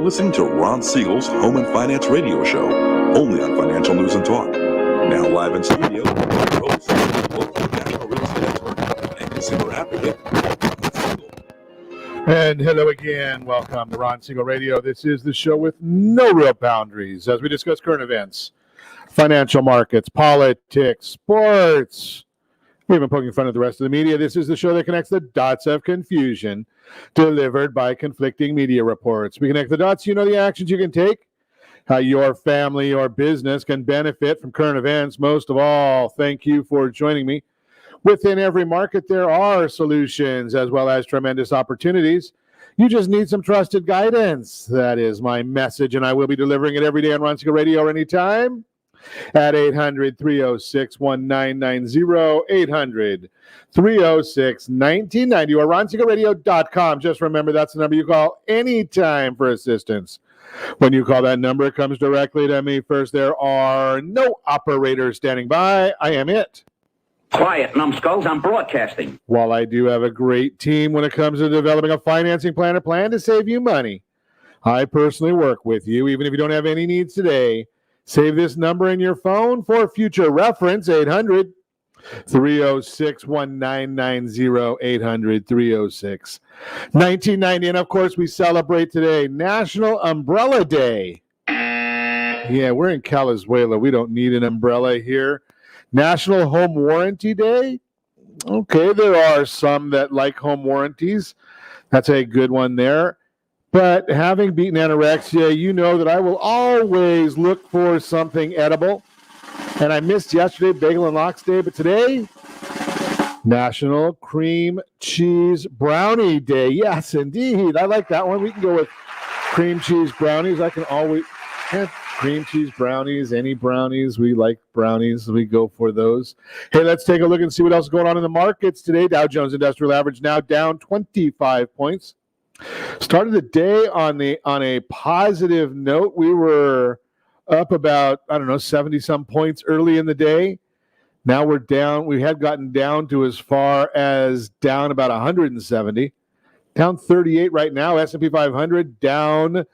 listening to Ron Siegel's Home and Finance Radio Show, only on Financial News and Talk. Now live in studio, your host, local national real estate expert and consumer advocate, Ron Siegel. And hello again. Welcome to Ron Siegel Radio. This is the show with no real boundaries as we discuss current events, financial markets, politics, sports. We've been poking fun at the rest of the media. This is the show that connects the dots of confusion delivered by conflicting media reports. We connect the dots, you know the actions you can take, how your family or business can benefit from current events. Most of all, thank you for joining me. Within every market, there are solutions as well as tremendous opportunities. You just need some trusted guidance. That is my message, and I will be delivering it every day on Ron Siegel Radio or anytime at 800-306-1990, 800-306-1990, or ronsiegelradio.com. Just remember, that's the number you call anytime for assistance. When you call that number, it comes directly to me. First, there are no operators standing by. I am it. Quiet, numbskulls, I'm broadcasting. While I do have a great team when it comes to developing a financing plan or plan to save you money, I personally work with you, even if you don't have any needs today. Save this number in your phone for future reference, 800-306-1990, 800-306-1990. And, of course, we celebrate today National Umbrella Day. Yeah, we're in Calizuela. We don't need an umbrella here. National Home Warranty Day. Okay, there are some that like home warranties. That's a good one there. But having beaten anorexia, you know that I will always look for something edible. And I missed yesterday, Bagel and Lox Day, but today, National Cream Cheese Brownie Day. Yes, indeed. I like that one. We can go with cream cheese brownies. I can always have cream cheese brownies, any brownies. We like brownies. We go for those. Hey, let's take a look and see what else is going on in the markets today. Dow Jones Industrial Average now down 25 points. Started the day on a positive note. We were up about, 70-some points early in the day. Now we're down. We had gotten down to as far as down about 170. Down 38 right now. S&P 500 down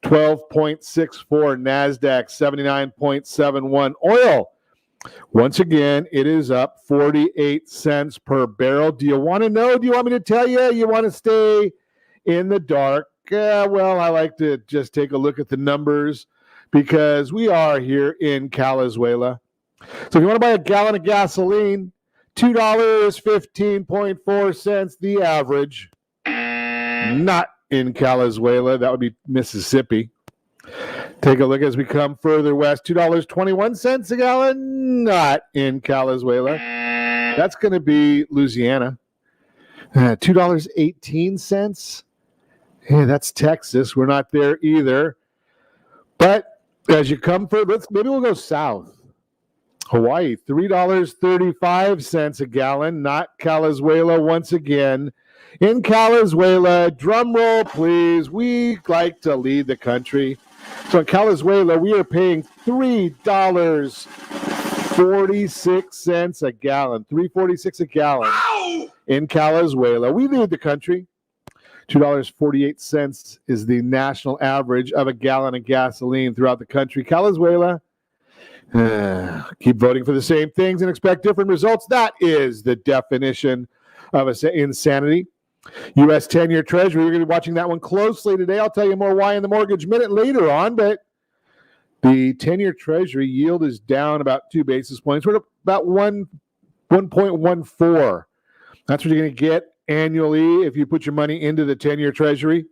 12.64. NASDAQ 79.71. Oil, once again, it is up 48 cents per barrel. Do you want to know? Do you want me to tell you? You want to stay in the dark? Well, I like to just take a look at the numbers because we are here in Calizuela. So if you want to buy a gallon of gasoline, $2.15.4 the average. Not in Calizuela. That would be Mississippi. Take a look as we come further west. $2.21 a gallon. Not in Calizuela. That's going to be Louisiana. $2.18. Hey, that's Texas. We're not there either. But as you come further, maybe we'll go south. Hawaii, $3.35 a gallon. Not Calizuela once again. In Calizuela, drum roll, please. We like to lead the country. So in Calizuela, we are paying $3.46 a gallon. $3.46 a gallon. Ow! In Calizuela. We lead the country. $2.48 is the national average of a gallon of gasoline throughout the country. Calizuela, keep voting for the same things and expect different results. That is the definition of insanity. U.S. 10-year Treasury, we're going to be watching that one closely today. I'll tell you more why in the Mortgage Minute later on, but the 10-year Treasury yield is down about 2 basis points. We're at about 1.14. That's what you're going to get annually if you put your money into the 10-year Treasury.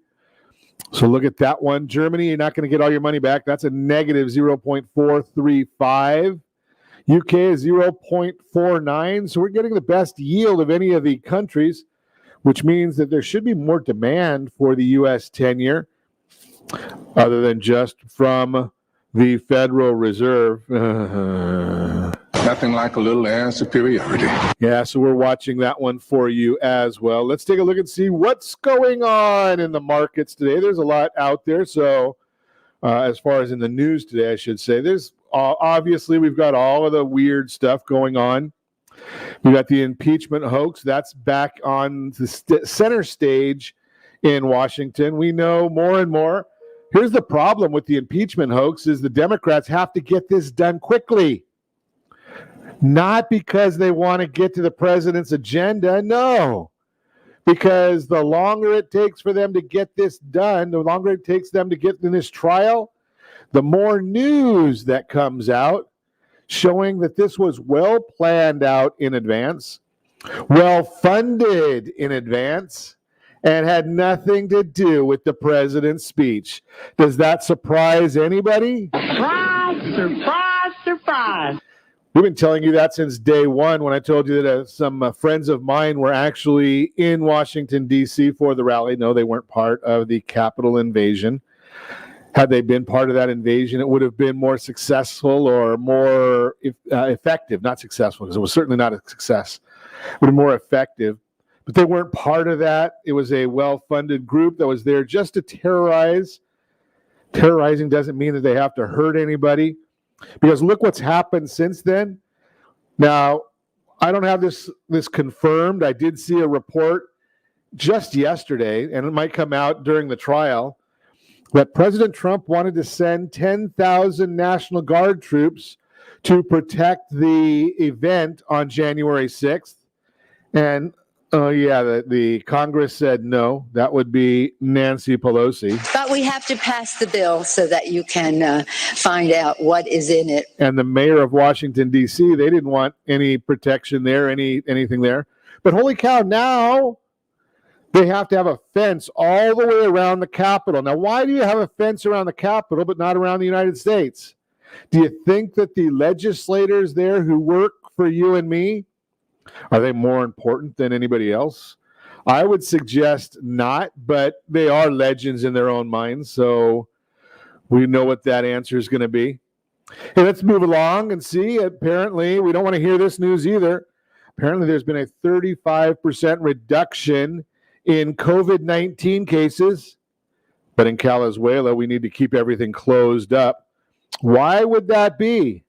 So look at that one. Germany, you're not going to get all your money back. That's a negative 0.435. UK is 0.49. So we're getting the best yield of any of the countries, which means that there should be more demand for the U.S. 10-year other than just from the Federal Reserve. Nothing like a little air superiority. Yeah, so we're watching that one for you as well. Let's take a look and see what's going on in the markets today. There's a lot out there. So as far as in the news today, I should say, there's obviously we've got all of the weird stuff going on. We got the impeachment hoax. That's back on the center stage in Washington. We know more and more here's the problem with the impeachment hoax is the Democrats have to get this done quickly. Not because they want to get to the president's agenda, no. Because the longer it takes for them to get this done, the longer it takes them to get in this trial, the more news that comes out showing that this was well planned out in advance, well funded in advance, and had nothing to do with the president's speech. Does that surprise anybody? Surprise, surprise, surprise. We've been telling you that since day one when I told you that some friends of mine were actually in Washington, D.C. for the rally. No, they weren't part of the Capitol invasion. Had they been part of that invasion, it would have been more successful or more effective. Not successful, because it was certainly not a success. It would have been more effective. But they weren't part of that. It was a well-funded group that was there just to terrorize. Terrorizing doesn't mean that they have to hurt anybody. Because look what's happened since then. Now, I don't have this confirmed. I did see a report just yesterday, and it might come out during the trial, that President Trump wanted to send 10,000 National Guard troops to protect the event on January 6th. And the Congress said no. That would be Nancy Pelosi. But we have to pass the bill so that you can find out what is in it. And the mayor of Washington, D.C., they didn't want any protection there, anything there. But holy cow, now they have to have a fence all the way around the Capitol. Now, why do you have a fence around the Capitol but not around the United States? Do you think that the legislators there who work for you and me, are they more important than anybody else? I would suggest not, but they are legends in their own minds, so we know what that answer is going to be. Hey, let's move along and see. Apparently, we don't want to hear this news either. Apparently, there's been a 35% reduction in COVID-19 cases, but in Venezuela, we need to keep everything closed up. Why would that be?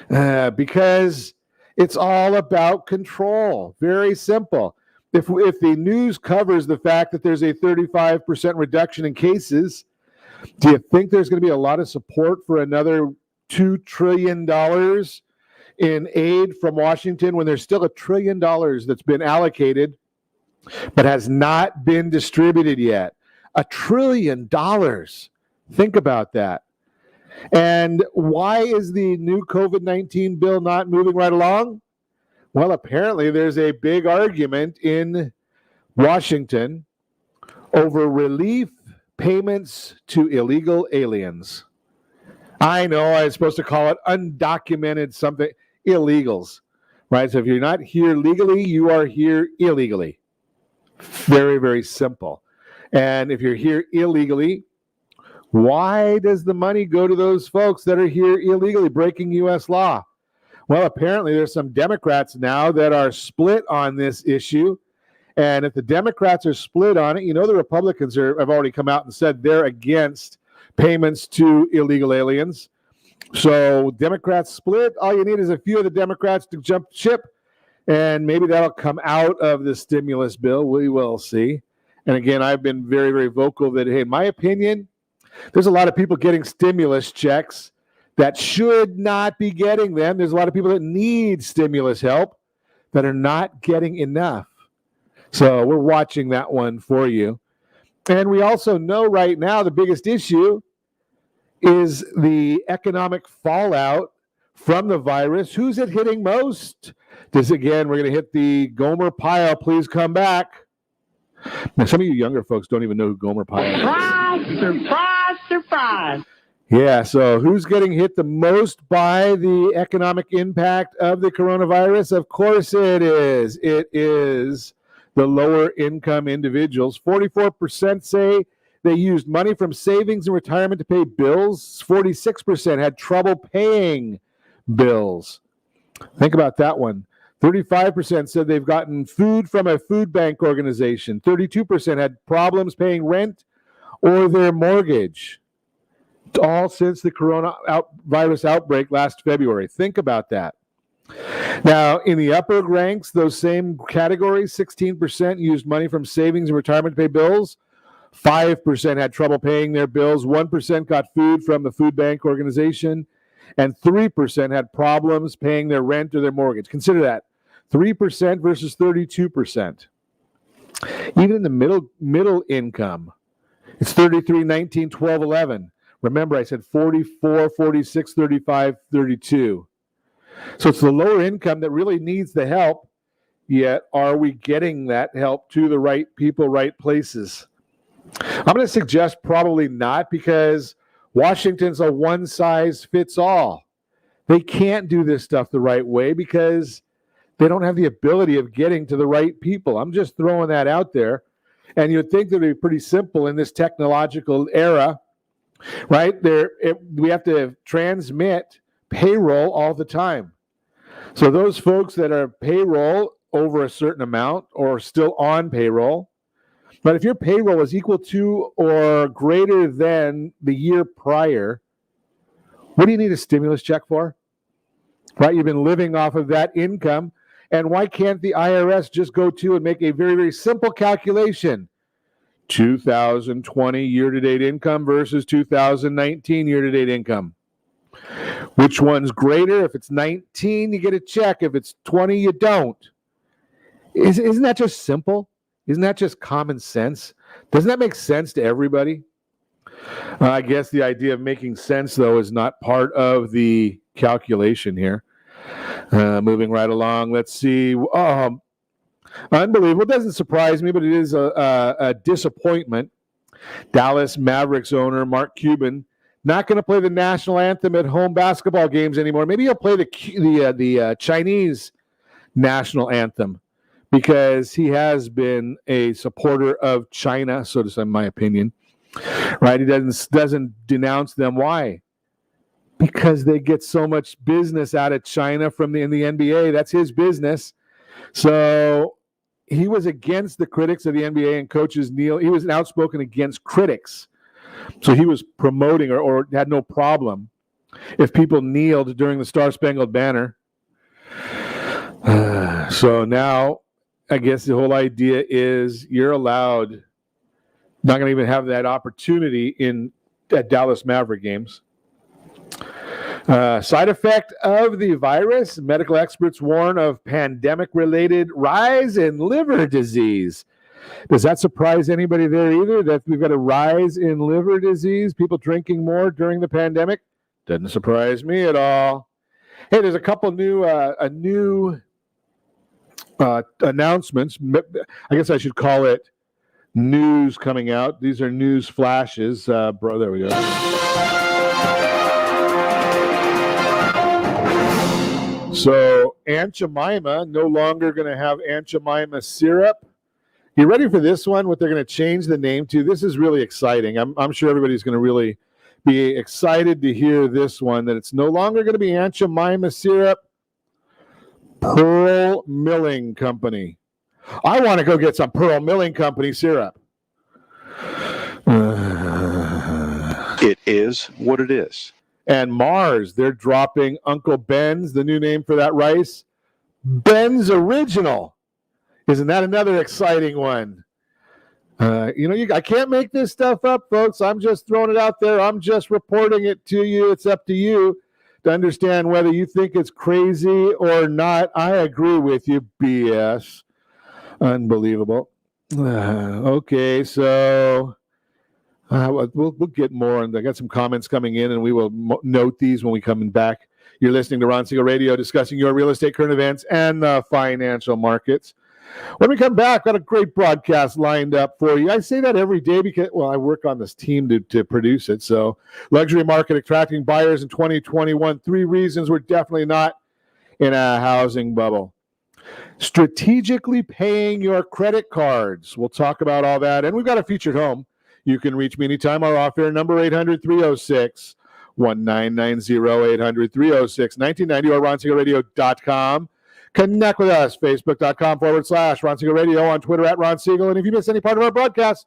Because it's all about control. Very simple. If the news covers the fact that there's a 35% reduction in cases, do you think there's going to be a lot of support for another $2 trillion in aid from Washington when there's still $1 trillion that's been allocated but has not been distributed yet? $1 trillion. Think about that. And why is the new COVID-19 bill not moving right along? Well, apparently there's a big argument in Washington over relief payments to illegal aliens. I know I was supposed to call it undocumented something, illegals, right? So if you're not here legally, you are here illegally. Very, very simple. And if you're here illegally, why does the money go to those folks that are here illegally breaking U.S. law? Well, apparently there's some Democrats now that are split on this issue. And if the Democrats are split on it, you know the Republicans have already come out and said they're against payments to illegal aliens. So Democrats split. All you need is a few of the Democrats to jump ship, and maybe that'll come out of the stimulus bill. We will see. And again, I've been very, very vocal that, hey, in my opinion, there's a lot of people getting stimulus checks that should not be getting them. There's a lot of people that need stimulus help that are not getting enough. So we're watching that one for you. And we also know right now the biggest issue is the economic fallout from the virus. Who's it hitting most? We're going to hit the Gomer Pyle. Please come back. Now, some of you younger folks don't even know who Gomer Pyle is. Surprise, surprise, surprise. Yeah, so who's getting hit the most by the economic impact of the coronavirus? Of course it is. It is the lower income individuals. 44% say they used money from savings and retirement to pay bills. 46% had trouble paying bills. Think about that one. 35% said they've gotten food from a food bank organization. 32% had problems paying rent or their mortgage. All since the coronavirus outbreak last February. Think about that. Now, in the upper ranks, those same categories, 16% used money from savings and retirement to pay bills. 5% had trouble paying their bills, 1% got food from the food bank organization, and 3% had problems paying their rent or their mortgage. Consider that, 3% versus 32%. Even in the middle income, it's 33, 19, 12, 11. Remember, I said 44, 46, 35, 32. So it's the lower income that really needs the help, yet are we getting that help to the right people, right places? I'm going to suggest probably not, because Washington's a one-size-fits-all. They can't do this stuff the right way because they don't have the ability of getting to the right people. I'm just throwing that out there. And you'd think that it would be pretty simple in this technological era, right? We have to transmit payroll all the time. So those folks that are payroll over a certain amount or still on payroll, but if your payroll is equal to or greater than the year prior, what do you need a stimulus check for? Right? You've been living off of that income. And why can't the IRS just go to and make a very, very simple calculation? 2020 year-to-date income versus 2019 year-to-date income. Which one's greater? If it's 19, you get a check. If it's 20, you don't. Isn't that just simple? Isn't that just common sense? Doesn't that make sense to everybody? I guess the idea of making sense, though, is not part of the calculation here. Moving right along, let's see. Unbelievable. It doesn't surprise me, but it is a disappointment. Dallas Mavericks owner Mark Cuban not going to play the national anthem at home basketball games anymore. Maybe he'll play the Chinese national anthem, because he has been a supporter of China, so to say, in my opinion. Right? He doesn't denounce them. Why? Because they get so much business out of China in the NBA. That's his business. So he was against the critics of the NBA and coaches kneel. He was outspoken against critics. So he was promoting or had no problem if people kneeled during the Star-Spangled Banner. So now I guess the whole idea is you're allowed, not going to even have that opportunity at Dallas Maverick games. Side effect of the virus, medical experts warn of pandemic-related rise in liver disease. Does that surprise anybody there either, that we've got a rise in liver disease, people drinking more during the pandemic? Doesn't surprise me at all. Hey, there's a couple new announcements. I guess I should call it news coming out. These are news flashes. There we go. So Aunt Jemima, no longer going to have Aunt Jemima syrup. You ready for this one, what they're going to change the name to? This is really exciting. I'm sure everybody's going to really be excited to hear this one, that it's no longer going to be Aunt Jemima syrup. Pearl Milling Company. I want to go get some Pearl Milling Company syrup. It is what it is. And Mars, they're dropping Uncle Ben's, the new name for that rice, Ben's Original. Isn't that another exciting one? I can't make this stuff up, folks. I'm just throwing it out there. I'm just reporting it to you. It's up to you to understand whether you think it's crazy or not. I agree with you, BS. Unbelievable. Okay, so we'll get more, and I got some comments coming in, and we will note these when we come back. You're listening to Ron Siegel Radio, discussing your real estate, current events, and the financial markets. When we come back, got a great broadcast lined up for you. I say that every day because, I work on this team to produce it. So, luxury market attracting buyers in 2021. 3 reasons we're definitely not in a housing bubble. Strategically paying your credit cards. We'll talk about all that. And we've got a featured home. You can reach me anytime. Our off-air number, 800-306-1990, 800-306-1990, or RonSiegelRadio.com. Connect with us, Facebook.com/Ron Siegel Radio, on Twitter @Ron Siegel. And if you miss any part of our broadcast,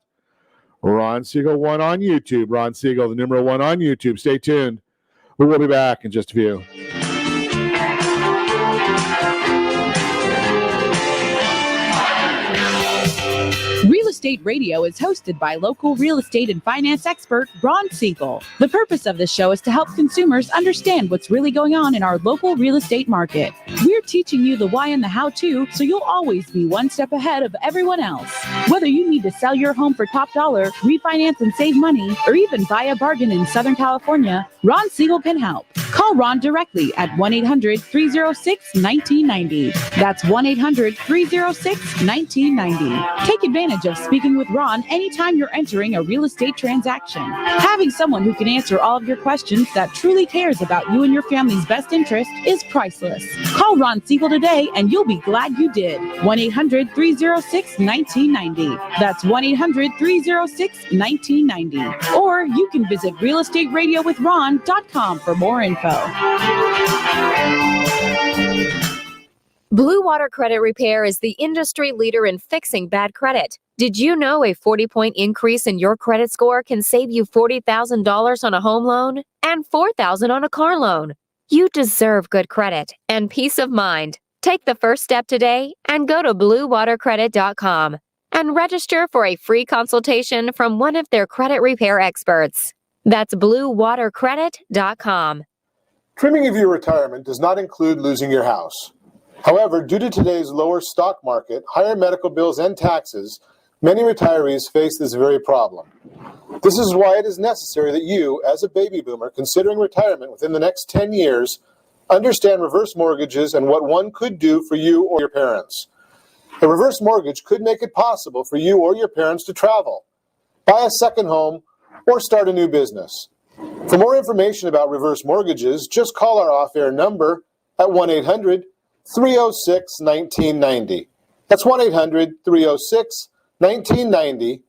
Ron Siegel 1 on YouTube. Ron Siegel, the numeral 1 on YouTube. Stay tuned. We will be back in just a few. Real Estate Radio is hosted by local real estate and finance expert Ron Siegel. The purpose of this show is to help consumers understand what's really going on in our local real estate market. We're teaching you the why and the how-to, so you'll always be one step ahead of everyone else. Whether you need to sell your home for top dollar, refinance and save money, or even buy a bargain in Southern California, Ron Siegel can help. Call Ron directly at 1-800-306-1990. That's 1-800-306-1990. Take advantage of speaking with Ron anytime you're entering a real estate transaction. Having someone who can answer all of your questions that truly cares about you and your family's best interest is priceless. Call Ron Siegel today and you'll be glad you did. 1-800-306-1990. That's 1-800-306-1990. Or you can visit realestateradio.com for more info. Blue Water Credit Repair is the industry leader in fixing bad credit. Did you know a 40-point increase in your credit score can save you $40,000 on a home loan and $4,000 on a car loan? You deserve good credit and peace of mind. Take the first step today and go to bluewatercredit.com and register for a free consultation from one of their credit repair experts. That's bluewatercredit.com. Trimming of your retirement does not include losing your house. However, due to today's lower stock market, higher medical bills, and taxes, many retirees face this very problem. This is why it is necessary that you, as a baby boomer considering retirement within the next 10 years, understand reverse mortgages and what one could do for you or your parents. A reverse mortgage could make it possible for you or your parents to travel, buy a second home, or start a new business. For more information about reverse mortgages, just call our off-air number at 1-800-306-1990. That's 1-800-306-1990,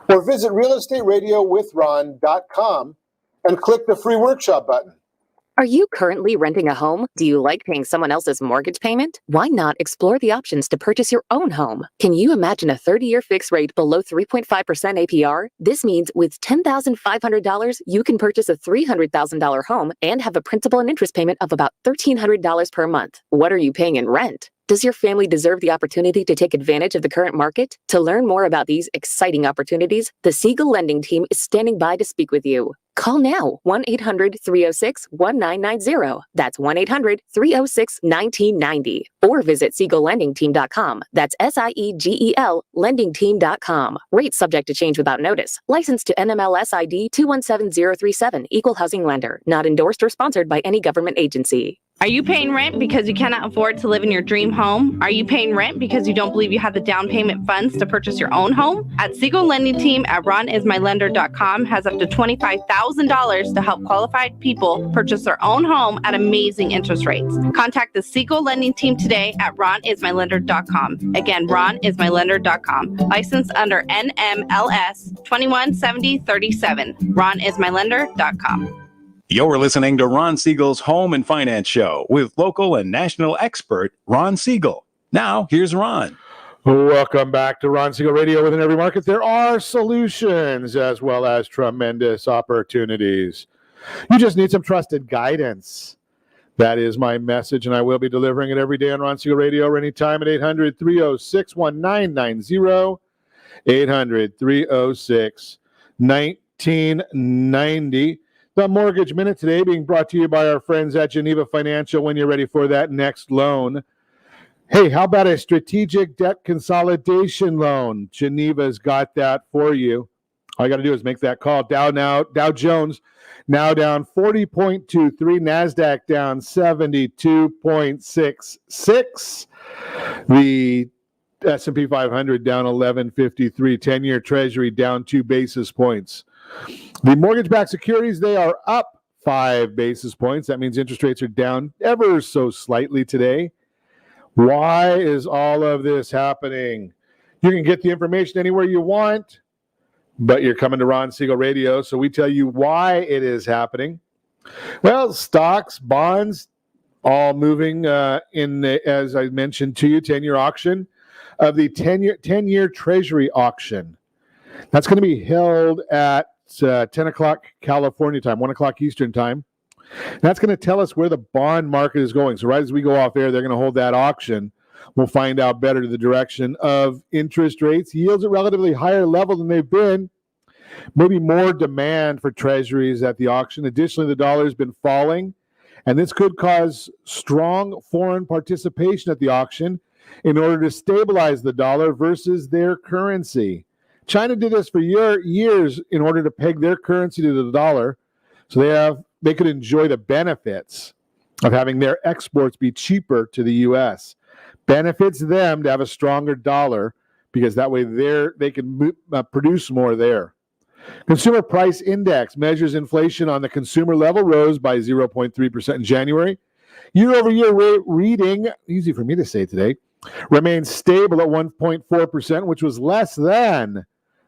or visit realestateradio.com and click the free workshop button. Are you currently renting a home? Do you like paying someone else's mortgage payment? Why not explore the options to purchase your own home? Can you imagine a 30-year fixed rate below 3.5% APR? This means with $10,500, you can purchase a $300,000 home and have a principal and interest payment of about $1,300 per month. What are you paying in rent? Does your family deserve the opportunity to take advantage of the current market? To learn more about these exciting opportunities, the Siegel Lending Team is standing by to speak with you. Call now, 1-800-306-1990. That's 1-800-306-1990. Or visit SiegelLendingTeam.com. That's SIEGEL LendingTeam.com. Rates subject to change without notice. Licensed to NMLS ID 217037. Equal housing lender. Not endorsed or sponsored by any government agency. Are you paying rent because you cannot afford to live in your dream home? Are you paying rent because you don't believe you have the down payment funds to purchase your own home? At Siegel Lending Team at ronismylender.com has up to $25,000 to help qualified people purchase their own home at amazing interest rates. Contact the Siegel Lending Team today at ronismylender.com. Again, ronismylender.com. Licensed under NMLS 217037. ronismylender.com. You're listening to Ron Siegel's Home and Finance Show with local and national expert Ron Siegel. Now, here's Ron. Welcome back to Ron Siegel Radio. Within every market, there are solutions as well as tremendous opportunities. You just need some trusted guidance. That is my message, and I will be delivering it every day on Ron Siegel Radio or anytime at 800-306-1990, 800-306-1990. The Mortgage Minute today being brought to you by our friends at Geneva Financial when you're ready for that next loan. Hey, how about a strategic debt consolidation loan? Geneva's got that for you. All you got to do is make that call. Dow Jones now down 40.23. NASDAQ down 72.66. The S&P 500 down 11.53. 10-year Treasury down 2 basis points. The mortgage-backed securities, they are up 5 basis points. That means interest rates are down ever so slightly today. Why is all of this happening? You can get the information anywhere you want, but you're coming to Ron Siegel Radio, so we tell you why it is happening. Well, stocks, bonds, all moving as I mentioned to you, 10-year auction of the 10-year Treasury auction. That's going to be held at 10 o'clock California time, 1 o'clock Eastern time. That's going to tell us where the bond market is going. So right as we go off air, they're going to hold that auction. we'll find out better the direction of interest rates. Yields at relatively higher level than they've been. Maybe more demand for treasuries at the auction. Additionally, the dollar has been falling, and this could cause strong foreign participation at the auction in order to stabilize the dollar versus their currency. China did this for years in order to peg their currency to the dollar, so they could enjoy the benefits of having their exports be cheaper to the U.S. Benefits them to have a stronger dollar because that way they can produce more there. Consumer Price Index measures inflation on the consumer level, rose by 0.3% in January. Year-over-year reading, easy for me to say today, remains stable at 1.4%, which was less than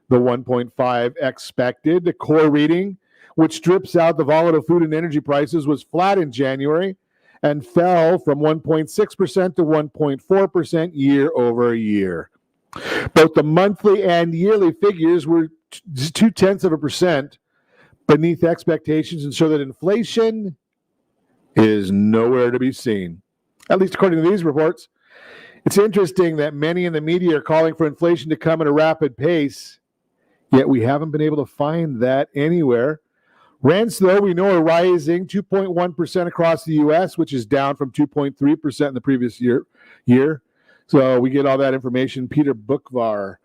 the 1.5 expected. The core reading, which strips out the volatile food and energy prices, was flat in January and fell from 1.6% to 1.4% year over year. Both the monthly and yearly figures were 0.2% beneath expectations and show that inflation is nowhere to be seen, at least according to these reports. It's interesting that many in the media are calling for inflation to come at a rapid pace, yet we haven't been able to find that anywhere. Rents, though, we know are rising 2.1% across the U.S., which is down from 2.3% in the previous year. So we get all that information. Peter Bookvar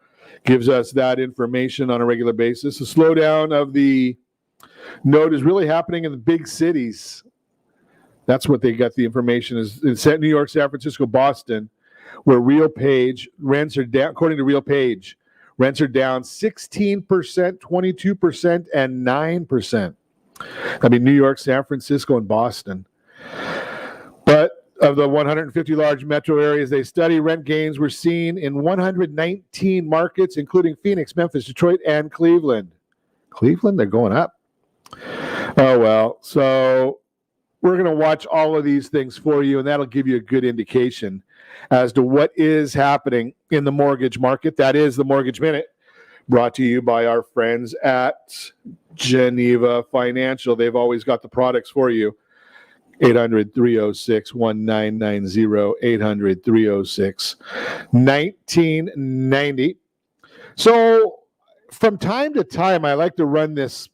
gives us that information on a regular basis. The slowdown of the note is really happening in the big cities. That's what they got the information is in New York, San Francisco, Boston, where RealPage rents are down, according to RealPage, rents are down 16%, 22%, and 9%. I mean, New York, San Francisco, and Boston. But of the 150 large metro areas they study, rent gains were seen in 119 markets, including Phoenix, Memphis, Detroit, and Cleveland. Cleveland, they're going up. Oh, well. So we're going to watch all of these things for you, and that'll give you a good indication as to what is happening in the mortgage market. That is the Mortgage Minute, brought to you by our friends at Geneva Financial. They've always got the products for you. 800-306-1990, 800-306-1990. So from time to time, I like to run this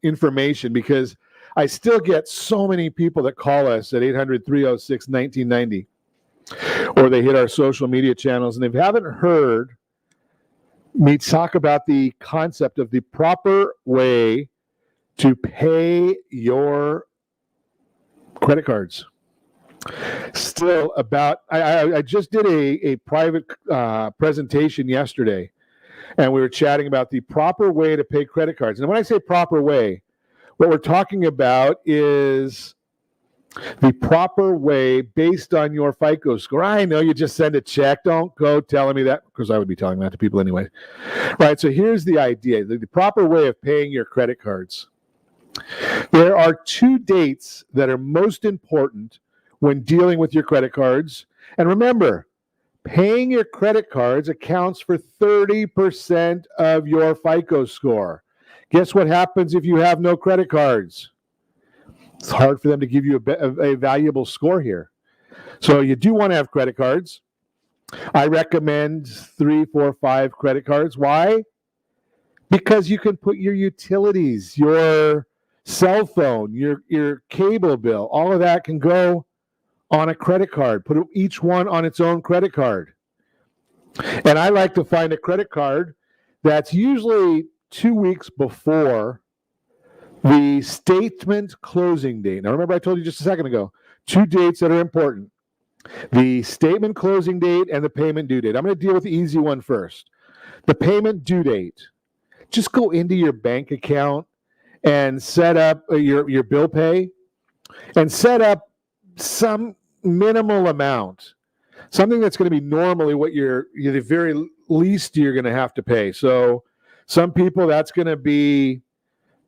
information because I still get so many people that call us at 800-306-1990, or they hit our social media channels and they haven't heard me talk about the concept of the proper way to pay your credit cards. Still about, I just did a private presentation yesterday, and we were chatting about the proper way to pay credit cards. And when I say proper way, what we're talking about is the proper way based on your FICO score. I know you just send a check. Don't go telling me that, because I would be telling that to people anyway. Right, so here's the idea. The proper way of paying your credit cards. There are two dates that are most important when dealing with your credit cards. And remember, paying your credit cards accounts for 30% of your FICO score. Guess what happens if you have no credit cards? It's hard for them to give you a valuable score here. So you do want to have credit cards. I recommend 3, 4, 5 credit cards. Why? Because you can put your utilities, your cell phone, your cable bill, all of that can go on a credit card. Put each one on its own credit card. And I like to find a credit card that's usually 2 weeks before the statement closing date. Now, remember I told you just a second ago, 2 dates that are important. The statement closing date and the payment due date. I'm going to deal with the easy one first. The payment due date. Just go into your bank account and set up your bill pay and set up some minimal amount, something that's going to be normally what the very least you're going to have to pay. So some people, that's going to be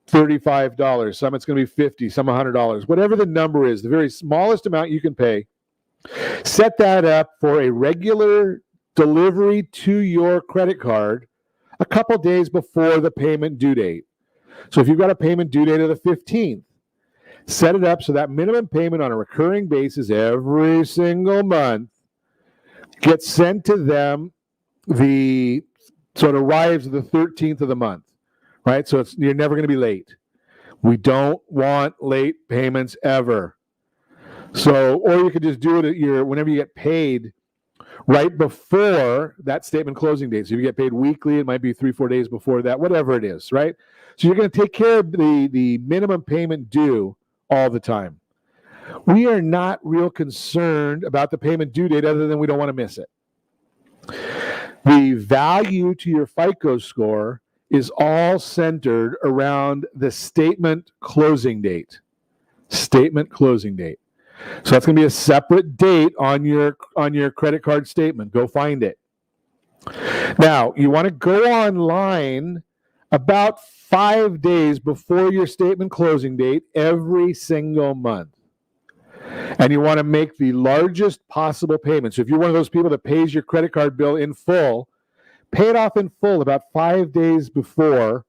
$35. Some it's going to be $50, some $100. Whatever the number is, the very smallest amount you can pay, set that up for a regular delivery to your credit card a couple days before the payment due date. So if you've got a payment due date of the 15th, set it up so that minimum payment on a recurring basis every single month gets sent to them so it arrives the 13th of the month, right? So you're never going to be late. We don't want late payments ever. So, or you could just do it at whenever you get paid right before that statement closing date. So if you get paid weekly, it might be 3-4 days before that, whatever it is, right? So you're going to take care of the minimum payment due all the time. We are not real concerned about the payment due date other than we don't want to miss it. The value to your FICO score is all centered around the statement closing date. Statement closing date. So that's going to be a separate date on your credit card statement. Go find it. Now, you want to go online about 5 days before your statement closing date every single month. And you want to make the largest possible payment. So if you're one of those people that pays your credit card bill in full, pay it off in full about 5 days before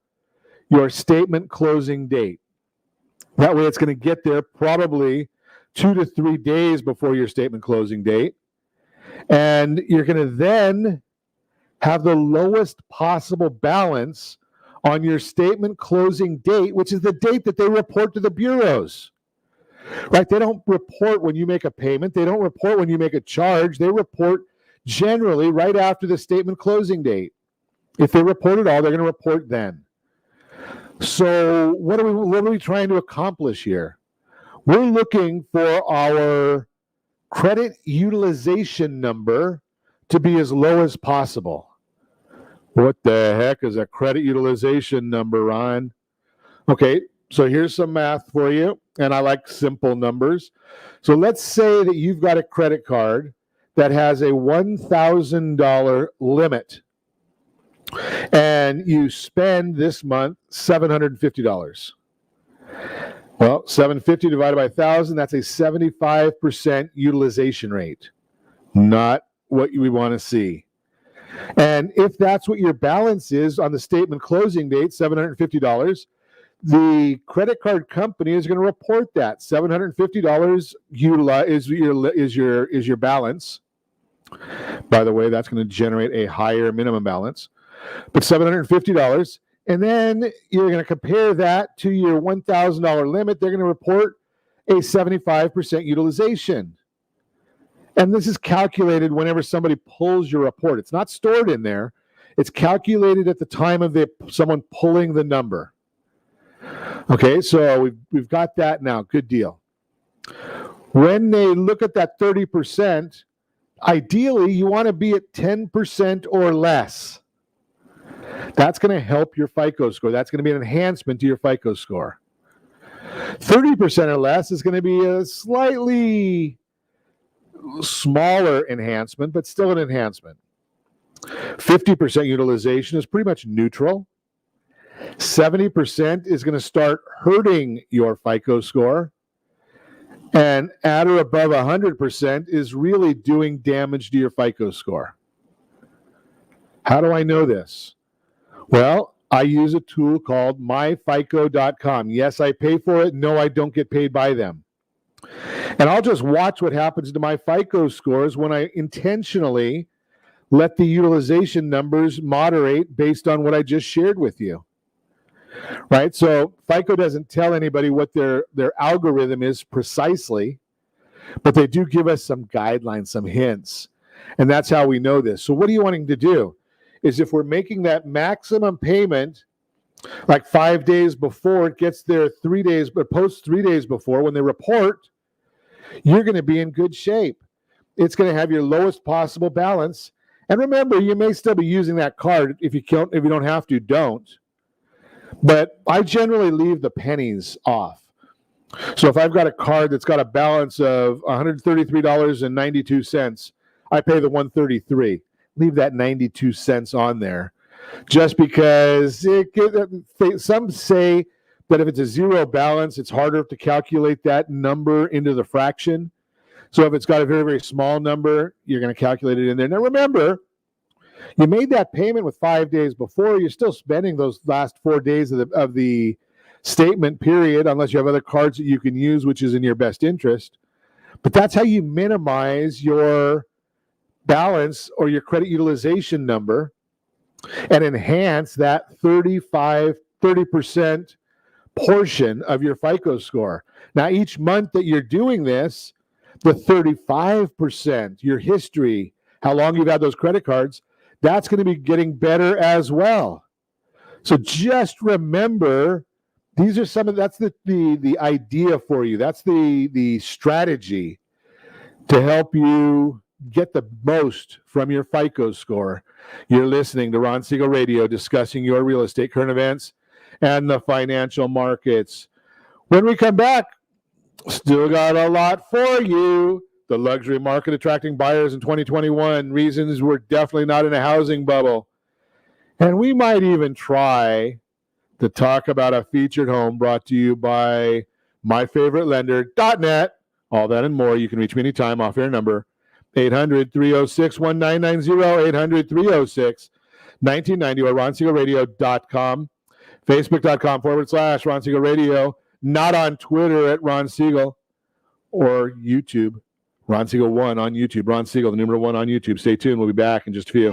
your statement closing date. That way it's going to get there probably 2 to 3 days before your statement closing date. And you're going to then have the lowest possible balance on your statement closing date, which is the date that they report to the bureaus. Right? They don't report when you make a payment. They don't report when you make a charge. They report generally right after the statement closing date. If they report at all, they're going to report then. So what are we trying to accomplish here? We're looking for our credit utilization number to be as low as possible. What the heck is a credit utilization number, Ron? Okay, so here's some math for you, and I like simple numbers. So let's say that you've got a credit card that has a $1,000 limit, and you spend this month $750. Well, 750 divided by 1,000, that's a 75% utilization rate. Not what we want to see. And if that's what your balance is on the statement closing date, $750, the credit card company is going to report that $750 is your balance. By the way, that's going to generate a higher minimum balance, but $750. And then you're going to compare that to your $1,000 limit. They're going to report a 75% utilization. And this is calculated whenever somebody pulls your report. It's not stored in there. It's calculated at the time of someone pulling the number. Okay, so we've got that now. Good deal. When they look at that 30%, ideally you want to be at 10% or less. That's going to help your FICO score. That's going to be an enhancement to your FICO score. 30% or less is going to be a slightly smaller enhancement, but still an enhancement. 50% utilization is pretty much neutral. 70% is going to start hurting your FICO score. And at or above 100% is really doing damage to your FICO score. How do I know this? Well, I use a tool called myfico.com. Yes, I pay for it. No, I don't get paid by them. And I'll just watch what happens to my FICO scores when I intentionally let the utilization numbers moderate based on what I just shared with you. Right? So FICO doesn't tell anybody what their algorithm is precisely, but they do give us some guidelines, some hints. And that's how we know this. So what are you wanting to do? Is if we're making that maximum payment like 5 days before it gets there 3 days, but post 3 days before when they report, you're going to be in good shape. It's going to have your lowest possible balance. And remember, you may still be using that card. If you don't have to, don't. But I generally leave the pennies off. So if I've got a card that's got a balance of $133.92, I pay the $133. Leave that 92 cents on there, just because some say that if it's a zero balance, it's harder to calculate that number into the fraction. So if it's got a very, very small number, you're going to calculate it in there. Now remember, you made that payment with 5 days before. You're still spending those last 4 days of the statement period, unless you have other cards that you can use, which is in your best interest. But that's how you minimize your balance or your credit utilization number and enhance that 30% portion of your FICO score. Now, each month that you're doing this, the 35%, your history, how long you've had those credit cards, that's going to be getting better as well. So just remember, these are that's the idea for you. That's the strategy to help you get the most from your FICO score. You're listening to Ron Siegel Radio, discussing your real estate current events and the financial markets. When we come back, still got a lot for you. The luxury market attracting buyers in 2021. Reasons we're definitely not in a housing bubble. And we might even try to talk about a featured home brought to you by myfavoritelender.net. All that and more. You can reach me anytime off air number 800-306-1990, 800-306-1990, or RonSiegelRadio.com, Facebook.com/Ron Siegel Radio. Not on Twitter at Ron Siegel or YouTube. Ron Siegel 1 on YouTube. Ron Siegel, the number 1 on YouTube. Stay tuned. We'll be back in just a few.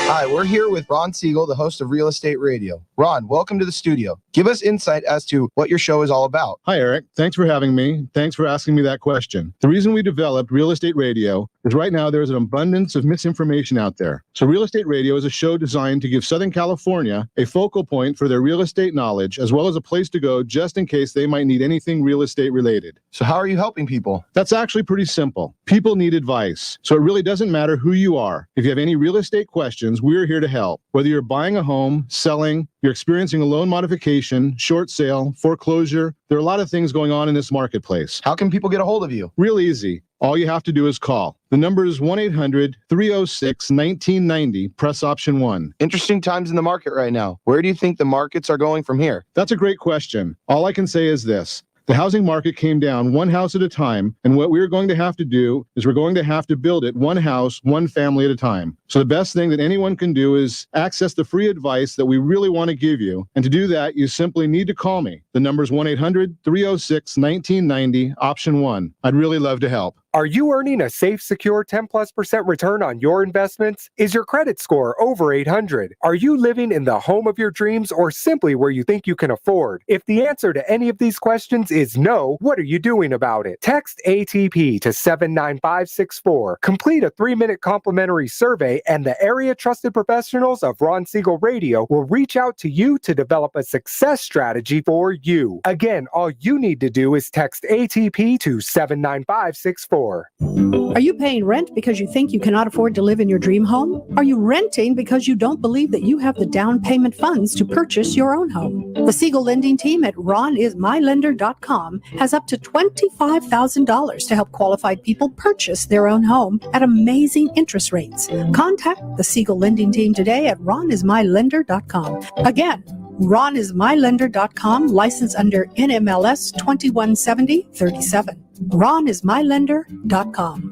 Hi, we're here with Ron Siegel, the host of Real Estate Radio. Ron, welcome to the studio. Give us insight as to what your show is all about. Hi, Eric. Thanks for having me. Thanks for asking me that question. The reason we developed Real Estate Radio is right now there's an abundance of misinformation out there. So Real Estate Radio is a show designed to give Southern California a focal point for their real estate knowledge, as well as a place to go just in case they might need anything real estate related. So how are you helping people? That's actually pretty simple. People need advice. So it really doesn't matter who you are. If you have any real estate questions, we're here to help. Whether you're buying a home, selling, you're experiencing a loan modification, short sale, foreclosure, there are a lot of things going on in this marketplace. How can people get a hold of you? Real easy. All you have to do is call. The number is 1-800-306-1990. Press option 1. Interesting times in the market right now. Where do you think the markets are going from here? That's a great question. All I can say is this. The housing market came down one house at a time, and what we're going to have to do is we're going to have to build it one house, one family at a time. So the best thing that anyone can do is access the free advice that we really want to give you. And to do that, you simply need to call me. The number is 1-800-306-1990, option 1. I'd really love to help. Are you earning a safe, secure 10+% return on your investments? Is your credit score over 800? Are you living in the home of your dreams or simply where you think you can afford? If the answer to any of these questions is no, what are you doing about it? Text ATP to 79564. Complete a 3-minute complimentary survey and the area trusted professionals of Ron Siegel Radio will reach out to you to develop a success strategy for you. Again, all you need to do is text ATP to 79564. Are you paying rent because you think you cannot afford to live in your dream home? Are you renting because you don't believe that you have the down payment funds to purchase your own home? The Siegel lending team at ronismylender.com has up to $25,000 to help qualified people purchase their own home at amazing interest rates. Contact the Siegel lending team today at ronismylender.com. Again, ronismylender.com, license under NMLS 217037. ronismylender.com.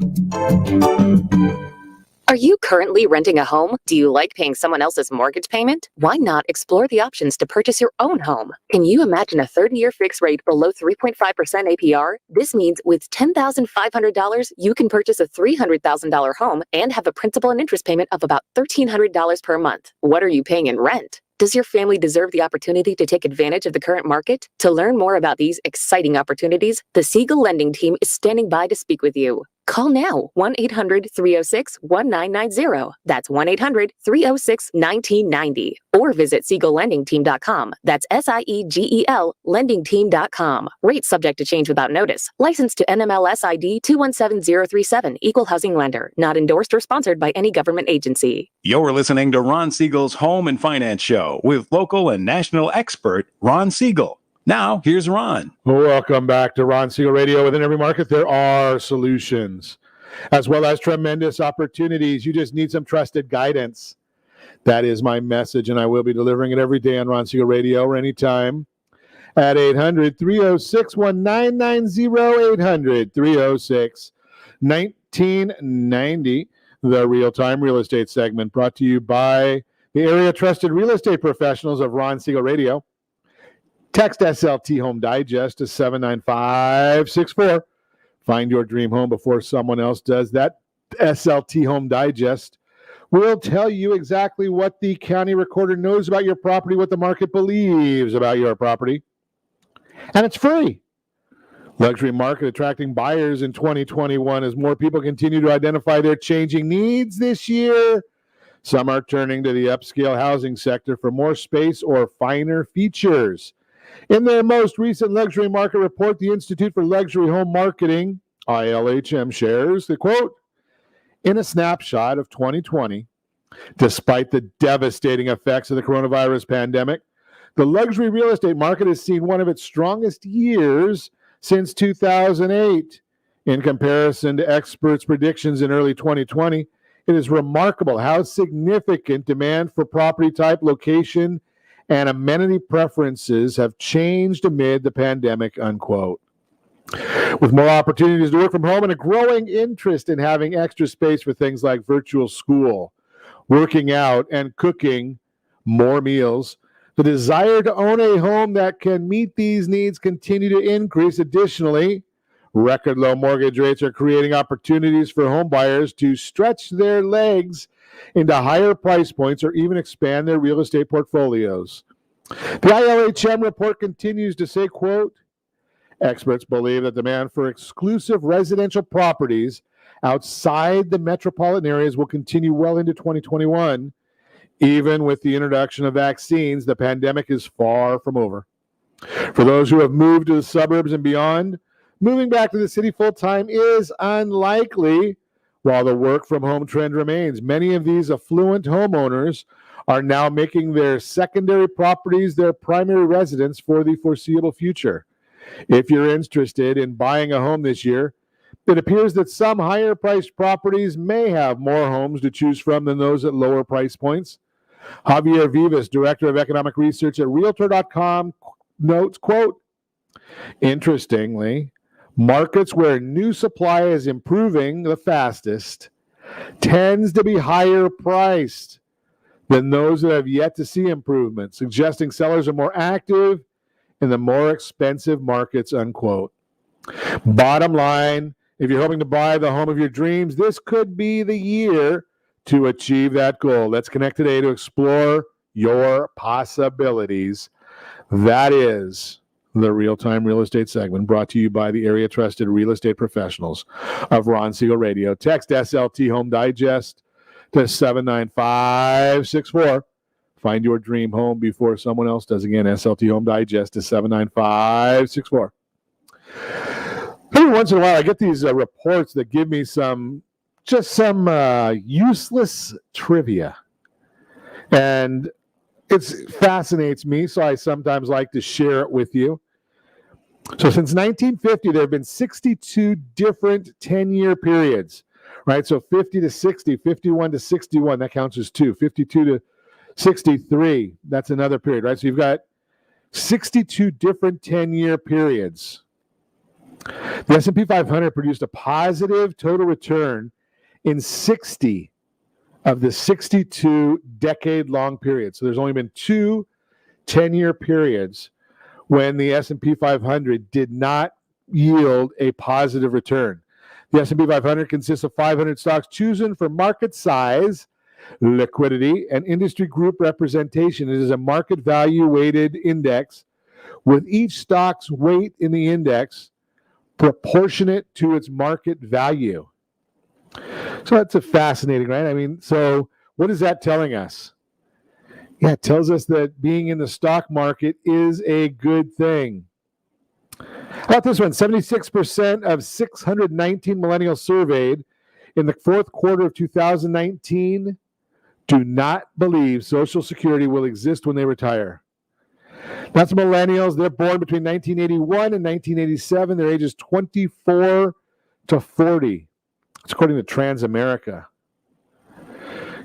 Are you currently renting a home? Do you like paying someone else's mortgage payment? Why not explore the options to purchase your own home? Can you imagine a 30-year fixed rate below 3.5% APR? This means with $10,500, you can purchase a $300,000 home and have a principal and interest payment of about $1,300 per month. What are you paying in rent? Does your family deserve the opportunity to take advantage of the current market? To learn more about these exciting opportunities, the Siegel Lending Team is standing by to speak with you. Call now, 1-800-306-1990. That's 1-800-306-1990. Or visit SiegelLendingTeam.com. That's SIEGEL LendingTeam.com. Rates subject to change without notice. Licensed to NMLS ID 217037. Equal housing lender. Not endorsed or sponsored by any government agency. You're listening to Ron Siegel's Home and Finance Show with local and national expert Ron Siegel. Now, here's Ron. Welcome back to Ron Siegel Radio. Within every market, there are solutions, as well as tremendous opportunities. You just need some trusted guidance. That is my message, and I will be delivering it every day on Ron Siegel Radio or anytime at 800-306-1990, 800-306-1990, the real-time real estate segment brought to you by the area trusted real estate professionals of Ron Siegel Radio. Text SLT Home Digest to 79564. Find your dream home before someone else does. That SLT Home Digest will tell you exactly what the county recorder knows about your property, what the market believes about your property, and it's free. Luxury market attracting buyers in 2021 as more people continue to identify their changing needs this year. Some are turning to the upscale housing sector for more space or finer features. In their most recent luxury market report, the Institute for Luxury Home Marketing, ILHM, shares the quote, in a snapshot of 2020, despite the devastating effects of the coronavirus pandemic, the luxury real estate market has seen one of its strongest years since 2008. In comparison to experts' predictions in early 2020, it is remarkable how significant demand for property type, location, and amenity preferences have changed amid the pandemic, unquote. With more opportunities to work from home and a growing interest in having extra space for things like virtual school, working out, and cooking more meals, the desire to own a home that can meet these needs continue to increase. Additionally, record low mortgage rates are creating opportunities for home buyers to stretch their legs into higher price points or even expand their real estate portfolios. The ILHM report continues to say, quote, experts believe that demand for exclusive residential properties outside the metropolitan areas will continue well into 2021. Even with the introduction of vaccines, the pandemic is far from over. For those who have moved to the suburbs and beyond, moving back to the city full-time is unlikely, while the work-from-home trend remains. Many of these affluent homeowners are now making their secondary properties their primary residence for the foreseeable future. If you're interested in buying a home this year, it appears that some higher-priced properties may have more homes to choose from than those at lower price points. Javier Vivas, Director of Economic Research at Realtor.com, notes, quote, interestingly, markets where new supply is improving the fastest tends to be higher priced than those that have yet to see improvement, suggesting sellers are more active in the more expensive markets, unquote. Bottom line, if you're hoping to buy the home of your dreams, this could be the year to achieve that goal. Let's connect today to explore your possibilities. That is the Real-Time Real Estate segment brought to you by the area trusted real estate professionals of Ron Siegel Radio. Text SLT Home Digest to 79564. Find your dream home before someone else does. Again, SLT Home Digest to 79564. Every once in a while, I get these reports that give me some useless trivia. And it fascinates me, so I sometimes like to share it with you. So since 1950, there have been 62 different 10-year periods, right? So 50 to 60, 51 to 61, that counts as two. 52 to 63, that's another period, right? So you've got 62 different 10-year periods. The S&P 500 produced a positive total return in 60 of the 62 decade-long periods. So there's only been two 10-year periods when the S&P 500 did not yield a positive return. The S&P 500 consists of 500 stocks chosen for market size, liquidity, and industry group representation. It is a market value weighted index with each stock's weight in the index proportionate to its market value. So that's a fascinating, right? I mean, so what is that telling us? Yeah, it tells us that being in the stock market is a good thing. How about this one? 76% of 619 millennials surveyed in the fourth quarter of 2019 do not believe Social Security will exist when they retire. That's millennials. They're born between 1981 and 1987. Their age is 24 to 40. It's according to Transamerica.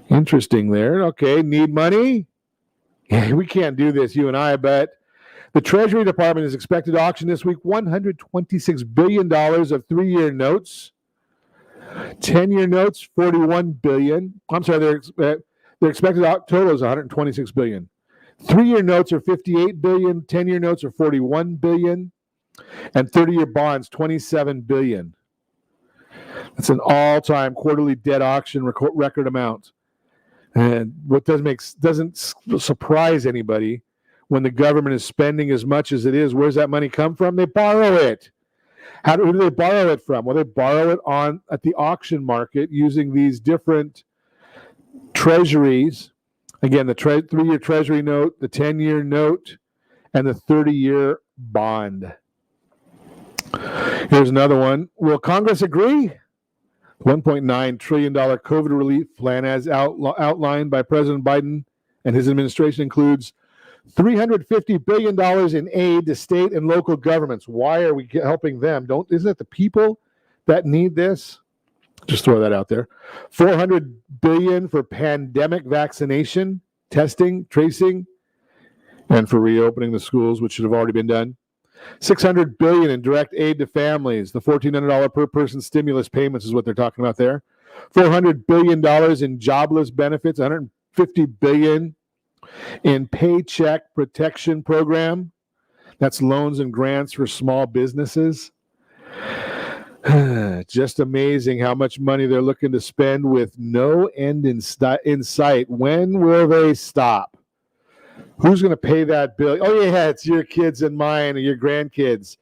Interesting there. Okay, need money? Yeah, we can't do this, you and I, but the Treasury Department is expected to auction this week $126 billion of 3-year notes. 10-year notes, $41 billion. I'm sorry, their expected total is $126 billion. 3-year notes are $58 billion, 10-year notes are $41 billion, and 30-year bonds $27 billion. That's an all-time quarterly debt auction record amount. And what doesn't surprise anybody when the government is spending as much as it is, where's that money come from? They borrow it. Who do they borrow it from? Well, they borrow it at the auction market using these different treasuries. Again, the 3-year treasury note, the 10-year note, and the 30-year bond. Here's another one. Will Congress agree? $1.9 trillion COVID relief plan as outlined by President Biden and his administration includes $350 billion in aid to state and local governments. Why are we helping them? Isn't it the people that need this? Just throw that out there. $400 billion for pandemic vaccination, testing, tracing, and for reopening the schools, which should have already been done. $600 billion in direct aid to families. The $1,400 per person stimulus payments is what they're talking about there. $400 billion in jobless benefits. $150 billion in Paycheck Protection Program. That's loans and grants for small businesses. Just amazing how much money they're looking to spend with no end in sight. When will they stop? Who's going to pay that bill? Oh, yeah, it's your kids and mine and your grandkids.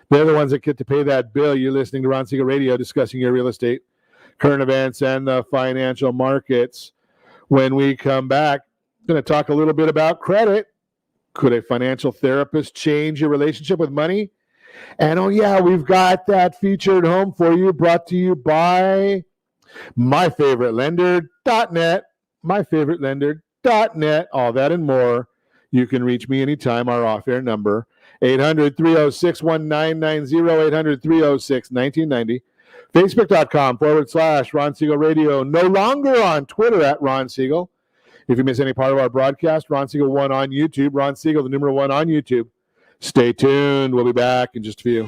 They're the ones that get to pay that bill. You're listening to Ron Siegel Radio discussing your real estate, current events, and the financial markets. When we come back, I'm going to talk a little bit about credit. Could a financial therapist change your relationship with money? And, oh, yeah, we've got that featured home for you, brought to you by myfavouritelender.net, myfavouritelender.net, all that and more. You can reach me anytime. Our off-air number, 800-306-1990, 800-306-1990. Facebook.com/Ron Siegel Radio. No longer on Twitter at Ron Siegel. If you miss any part of our broadcast, Ron Siegel 1 on YouTube. Ron Siegel, the number 1 on YouTube. Stay tuned. We'll be back in just a few.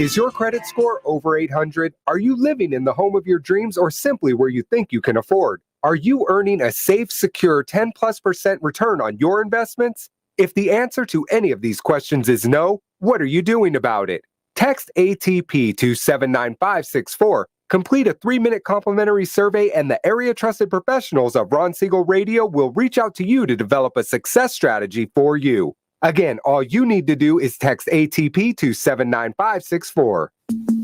Is your credit score over 800? Are you living in the home of your dreams or simply where you think you can afford? Are you earning a safe, secure 10+% return on your investments? If the answer to any of these questions is no, what are you doing about it? Text ATP to 79564. Complete a 3-minute complimentary survey and the area trusted professionals of Ron Siegel Radio will reach out to you to develop a success strategy for you. Again, all you need to do is text ATP to 79564.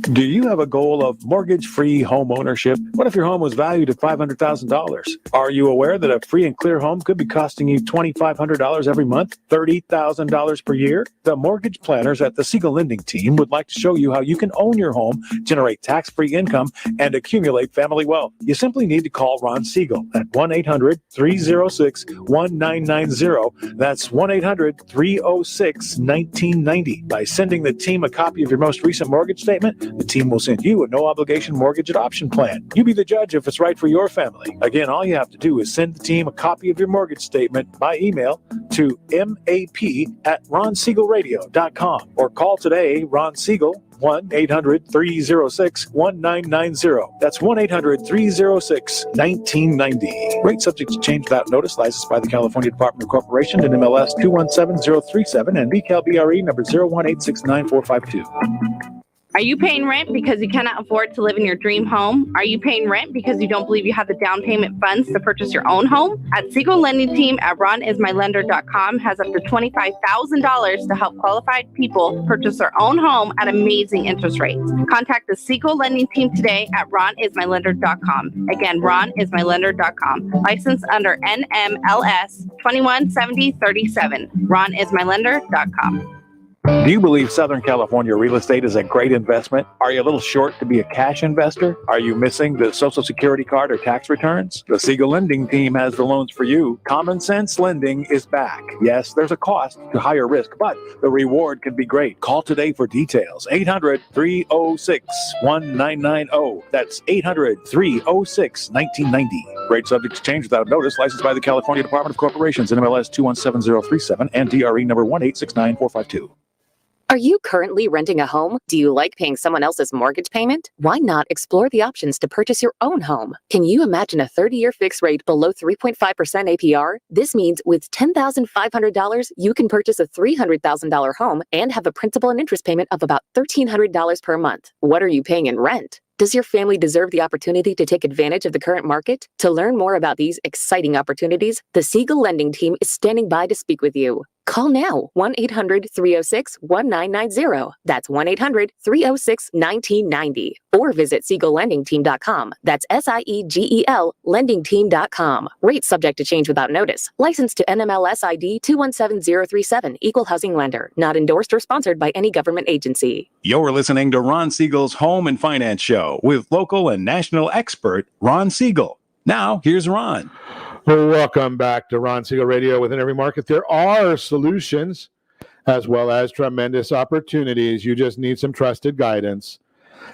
Do you have a goal of mortgage-free home ownership? What if your home was valued at $500,000? Are you aware that a free and clear home could be costing you $2,500 every month, $30,000 per year? The mortgage planners at the Siegel Lending Team would like to show you how you can own your home, generate tax-free income, and accumulate family wealth. You simply need to call Ron Siegel at 1-800-306-1990. That's 1-800-306-1990. By sending the team a copy of your most recent mortgage statement, the team will send you a no-obligation mortgage adoption plan. You be the judge if it's right for your family. Again, all you have to do is send the team a copy of your mortgage statement by email to map@ronsiegelradio.com or call today Ron Siegel 1-800-306-1990. That's 1-800-306-1990. Rate subject to change without notice. Licensed by the California Department of Corporation and MLS 217037 and BCalBRE number 018694552. Are you paying rent because you cannot afford to live in your dream home? Are you paying rent because you don't believe you have the down payment funds to purchase your own home? At Siegel Lending Team at ronismylender.com has up to $25,000 to help qualified people purchase their own home at amazing interest rates. Contact the Siegel Lending Team today at ronismylender.com. Again, ronismylender.com. Licensed under NMLS 217037. ronismylender.com. Do you believe Southern California real estate is a great investment? Are you a little short to be a cash investor? Are you missing the Social Security card or tax returns? The Siegel Lending Team has the loans for you. Common Sense Lending is back. Yes, there's a cost to higher risk, but the reward can be great. Call today for details. 800-306-1990. That's 800-306-1990. Rate subject to change without notice. Licensed by the California Department of Corporations, NMLS 217037 and DRE number 1869452. Are you currently renting a home? Do you like paying someone else's mortgage payment? Why not explore the options to purchase your own home? Can you imagine a 30-year fixed rate below 3.5% APR? This means with $10,500, you can purchase a $300,000 home and have a principal and interest payment of about $1,300 per month. What are you paying in rent? Does your family deserve the opportunity to take advantage of the current market? To learn more about these exciting opportunities, the Siegel Lending Team is standing by to speak with you. Call now, 1-800-306-1990. That's 1-800-306-1990. Or visit SiegelLendingTeam.com. That's SIEGEL LendingTeam.com. Rates subject to change without notice. Licensed to NMLS ID 217037. Equal housing lender. Not endorsed or sponsored by any government agency. You're listening to Ron Siegel's Home and Finance Show with local and national expert Ron Siegel. Now, here's Ron. Welcome back to Ron Siegel Radio. Within every market, there are solutions as well as tremendous opportunities. You just need some trusted guidance.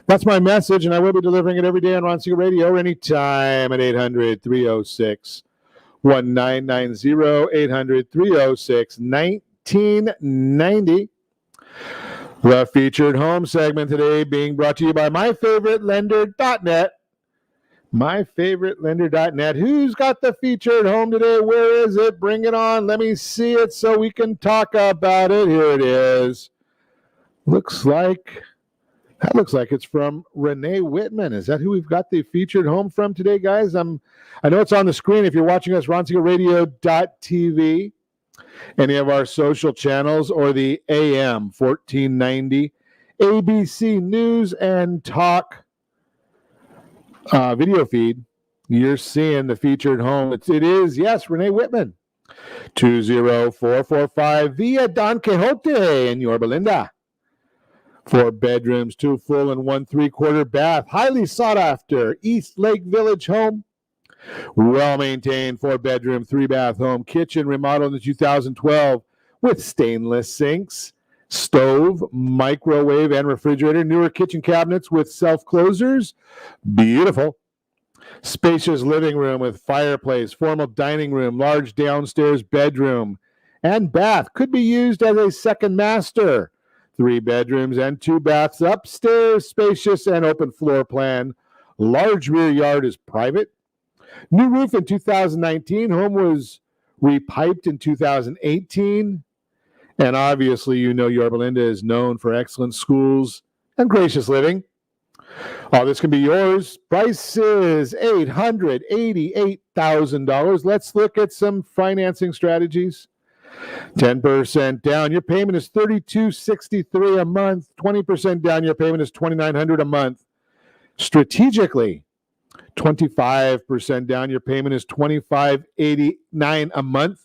That's my message, and I will be delivering it every day on Ron Siegel Radio anytime at 800-306-1990, 800-306-1990. The featured home segment today being brought to you by MyFavoriteLender.net. MyFavoriteLender.net. Who's got the featured home today? Where is it? Bring it on. Let me see it so we can talk about it. Here it is. Looks like it's from Renee Whitman. Is that who we've got the featured home from today, guys? I know it's on the screen if you're watching us, RonSiegelRadio.tv, any of our social channels, or the AM 1490 ABC News and Talk video feed. You're seeing the featured home. It is, yes, Renee Whitman. 20445 Via Don Quixote in Yorba Linda. 4 bedrooms, 2 full and 1 3/4 bath. Highly sought after East Lake Village home. Well-maintained 4-bedroom, 3-bath home. Kitchen remodeled in 2012 with stainless sinks, stove, microwave, and refrigerator. Newer kitchen cabinets with self-closers. Beautiful. Spacious living room with fireplace, formal dining room, large downstairs bedroom, and bath. Could be used as a second master. 3 bedrooms and 2 baths upstairs. Spacious and open floor plan. Large rear yard is private. New roof in 2019. Home was repiped in 2018. And obviously, you know Yorba Linda is known for excellent schools and gracious living. All this can be yours. Price is $888,000. Let's look at some financing strategies. 10% down. Your payment is $32.63 a month. 20% down. Your payment is $2,900 a month. Strategically, 25% down. Your payment is $2,589 a month.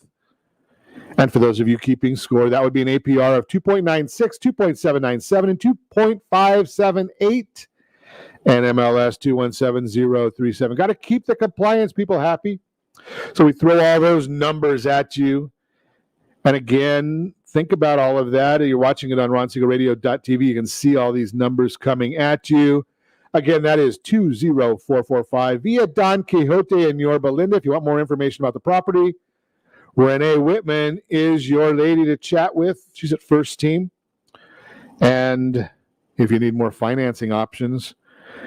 And for those of you keeping score, that would be an APR of 2.96, 2.797, and 2.578. And MLS 217037. Got to keep the compliance people happy. So we throw all those numbers at you. And again, think about all of that. You're watching it on RonSiegelRadio.tv. You can see all these numbers coming at you. Again, that is 20445 Via Don Quixote in Yorba Linda. If you want more information about the property, Renee Whitman is your lady to chat with. She's at First Team. And if you need more financing options,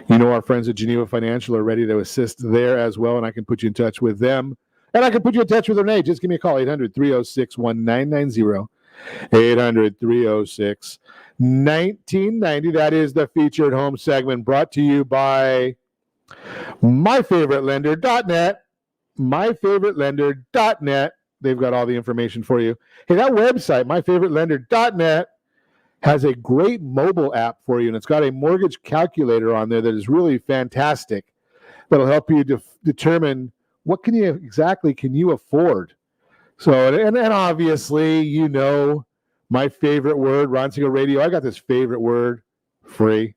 you know our friends at Geneva Financial are ready to assist there as well, and I can put you in touch with them. And I can put you in touch with Renee. Just give me a call, 800-306-1990, 800-306-1990. That is the featured home segment brought to you by MyFavoriteLender.net, MyFavoriteLender.net. They've got all the information for you. Hey, that website, MyFavoriteLender.net, has a great mobile app for you, and it's got a mortgage calculator on there that is really fantastic. That'll help you determine what can you afford. So, and obviously, you know, my favorite word, Ron Siegel Radio. I got this favorite word, free.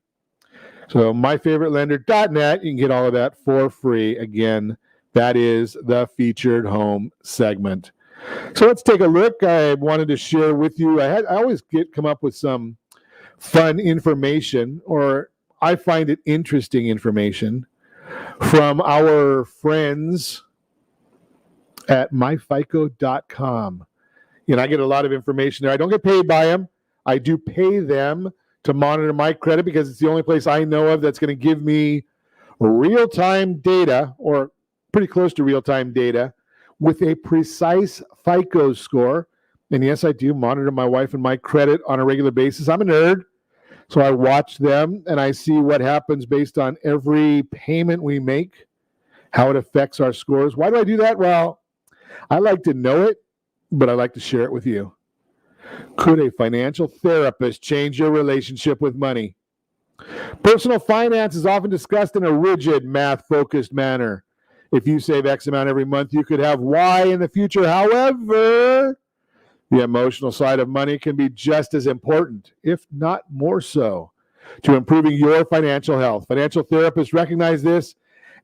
So, MyFavoriteLender.net, you can get all of that for free. Again, that is the featured home segment. So let's take a look. I wanted to share with you. I always come up with some fun information, or I find it interesting information from our friends at myfico.com. You know, I get a lot of information there. I don't get paid by them. I do pay them to monitor my credit because it's the only place I know of that's going to give me real-time data, or pretty close to real-time data, with a precise FICO score. And yes, I do monitor my wife and my credit on a regular basis. I'm a nerd, so I watch them and I see what happens based on every payment we make, how it affects our scores. Why do I do that? Well, I like to know it, but I like to share it with you. Could a financial therapist change your relationship with money? Personal finance is often discussed in a rigid, math-focused manner. If you save X amount every month, you could have Y in the future. However, the emotional side of money can be just as important, if not more so, to improving your financial health. Financial therapists recognize this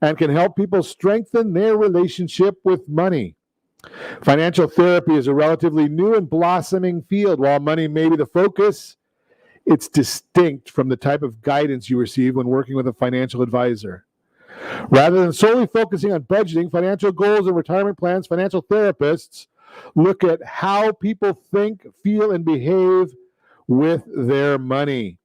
and can help people strengthen their relationship with money. Financial therapy is a relatively new and blossoming field. While money may be the focus, it's distinct from the type of guidance you receive when working with a financial advisor. Rather than solely focusing on budgeting, financial goals, and retirement plans, financial therapists look at how people think, feel, and behave with their money.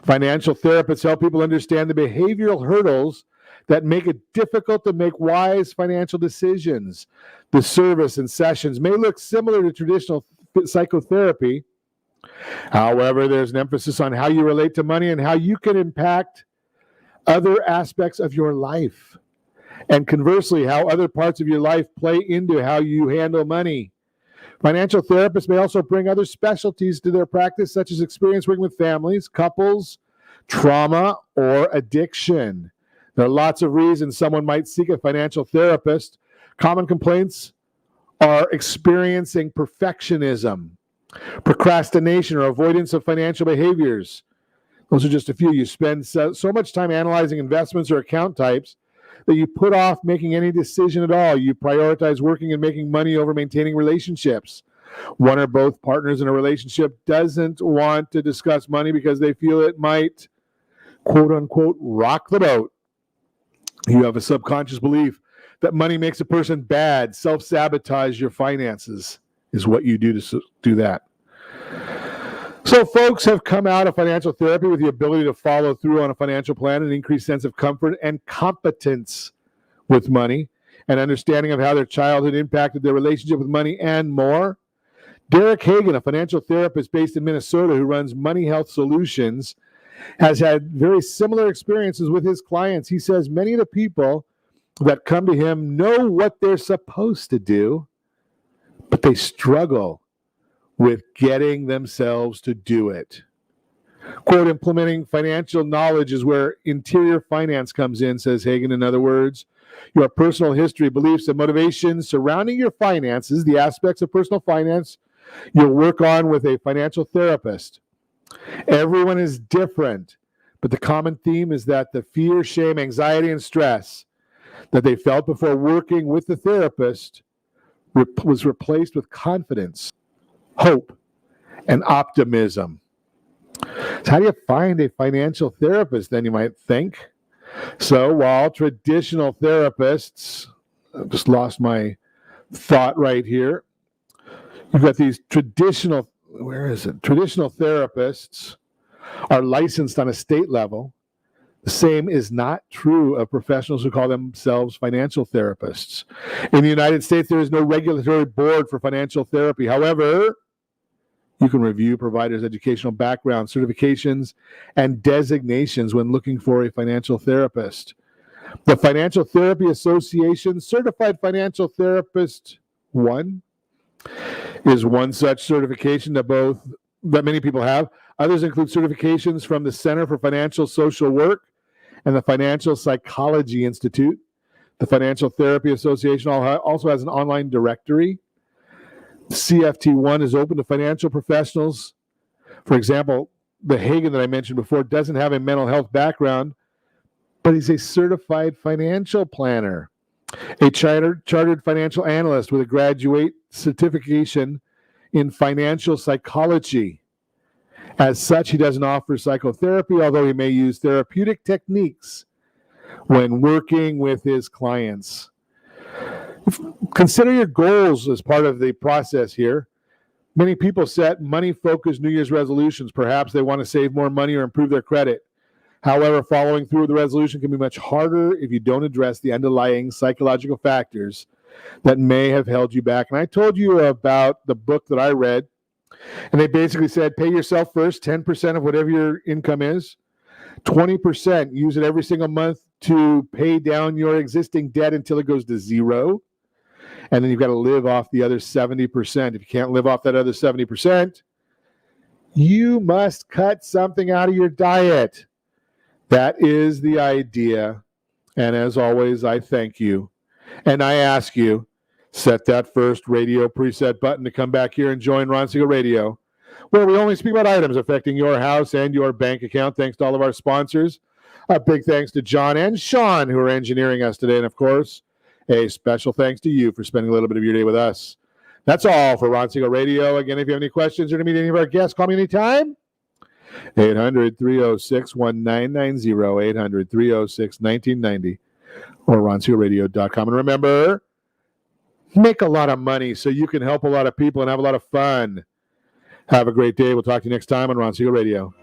Financial therapists help people understand the behavioral hurdles that make it difficult to make wise financial decisions. The service and sessions may look similar to traditional psychotherapy. However, there's an emphasis on how you relate to money and how you can impact other aspects of your life. And conversely, how other parts of your life play into how you handle money. Financial therapists may also bring other specialties to their practice, such as experience working with families, couples, trauma, or addiction. There are lots of reasons someone might seek a financial therapist. Common complaints are experiencing perfectionism, procrastination, or avoidance of financial behaviors. Those are just a few. You spend so much time analyzing investments or account types that you put off making any decision at all. You prioritize working and making money over maintaining relationships. One or both partners in a relationship doesn't want to discuss money because they feel it might, quote unquote, rock the boat. You have a subconscious belief that money makes a person bad. Self-sabotage your finances is what you do to do that. So folks have come out of financial therapy with the ability to follow through on a financial plan, an increased sense of comfort and competence with money, an understanding of how their childhood impacted their relationship with money, and more. Derek Hagan, a financial therapist based in Minnesota who runs Money Health Solutions, has had very similar experiences with his clients. He says many of the people that come to him know what they're supposed to do, but they struggle with getting themselves to do it. Quote, implementing financial knowledge is where interior finance comes in, says Hagan. In other words, your personal history, beliefs, and motivations surrounding your finances, the aspects of personal finance you'll work on with a financial therapist. Everyone is different, but the common theme is that the fear, shame, anxiety, and stress that they felt before working with the therapist was replaced with confidence, hope, and optimism. So how do you find a financial therapist, then, you might think? So while traditional therapists, I've just lost my thought right here. You've got these traditional therapists are licensed on a state level. The same is not true of professionals who call themselves financial therapists. In the United States, there is no regulatory board for financial therapy. However, you can review providers' educational background, certifications, and designations when looking for a financial therapist. The Financial Therapy Association Certified Financial Therapist 1 is one such certification that many people have. Others include certifications from the Center for Financial Social Work and the Financial Psychology Institute. The Financial Therapy Association also has an online directory. CFT1 is open to financial professionals. For example, the Hagan that I mentioned before doesn't have a mental health background, but he's a certified financial planner, a chartered financial analyst with a graduate certification in financial psychology. As such, he doesn't offer psychotherapy, although he may use therapeutic techniques when working with his clients. Consider your goals as part of the process here. Many people set money-focused New Year's resolutions. Perhaps they want to save more money or improve their credit. However, following through with the resolution can be much harder if you don't address the underlying psychological factors that may have held you back. And I told you about the book that I read, and they basically said, pay yourself first, 10% of whatever your income is, 20%, use it every single month to pay down your existing debt until it goes to zero. And then you've got to live off the other 70%. If you can't live off that other 70%, you must cut something out of your diet. That is the idea. And as always, I thank you. And I ask you, set that first radio preset button to come back here and join Ron Siegel Radio, where we only speak about items affecting your house and your bank account. Thanks to all of our sponsors. A big thanks to John and Sean, who are engineering us today. And of course, a special thanks to you for spending a little bit of your day with us. That's all for Ron Siegel Radio. Again, if you have any questions or to meet any of our guests, call me anytime. 800-306-1990, 800-306-1990, or ronsiegelradio.com. And remember, make a lot of money so you can help a lot of people and have a lot of fun. Have a great day. We'll talk to you next time on Ron Siegel Radio.